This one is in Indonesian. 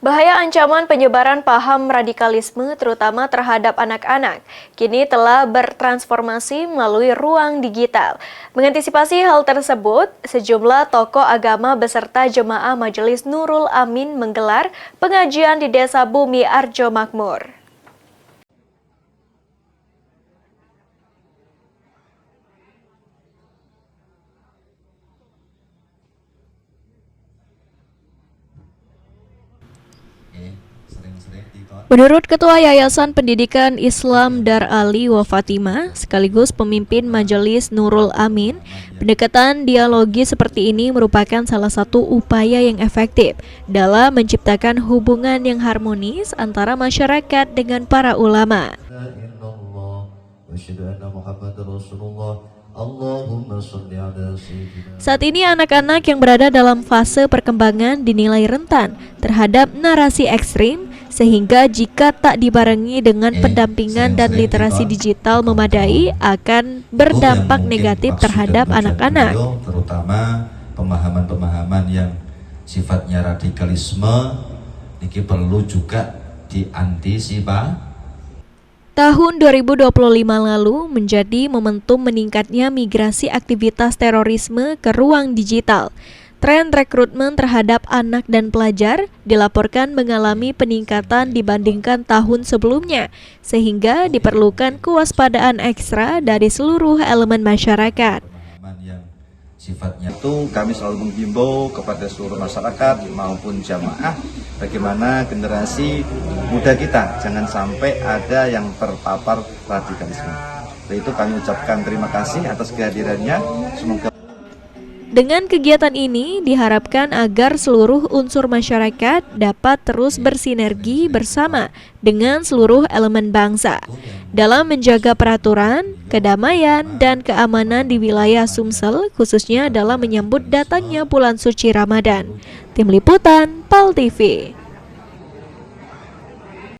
Bahaya ancaman penyebaran paham radikalisme terutama terhadap anak-anak kini telah bertransformasi melalui ruang digital. Mengantisipasi hal tersebut, sejumlah tokoh agama beserta jemaah Majelis Nurul Amin menggelar pengajian di Desa Bumi Arjo Makmur. Menurut Ketua Yayasan Pendidikan Islam Dar Ali wa Fatimah, sekaligus pemimpin Majelis Nurul Amin, pendekatan dialogi seperti ini merupakan salah satu upaya yang efektif dalam menciptakan hubungan yang harmonis antara masyarakat dengan para ulama. Saat ini anak-anak yang berada dalam fase perkembangan dinilai rentan terhadap narasi ekstrim, sehingga jika tak dibarengi dengan pendampingan dan literasi digital memadai akan berdampak negatif terhadap anak-anak. Terutama pemahaman-pemahaman yang sifatnya radikalisme ini perlu juga diantisipasi. Tahun 2025 lalu menjadi momentum meningkatnya migrasi aktivitas terorisme ke ruang digital. Tren rekrutmen terhadap anak dan pelajar dilaporkan mengalami peningkatan dibandingkan tahun sebelumnya, sehingga diperlukan kewaspadaan ekstra dari seluruh elemen masyarakat. Sifatnya itu kami selalu menghimbau kepada seluruh masyarakat maupun jamaah bagaimana generasi muda kita jangan sampai ada yang terpapar radikalisme. Oleh itu kami ucapkan terima kasih atas kehadirannya. Semoga dengan kegiatan ini diharapkan agar seluruh unsur masyarakat dapat terus bersinergi bersama dengan seluruh elemen bangsa dalam menjaga peraturan, kedamaian, dan keamanan di wilayah Sumsel, khususnya dalam menyambut datangnya bulan suci Ramadan. Tim Liputan, PAL TV.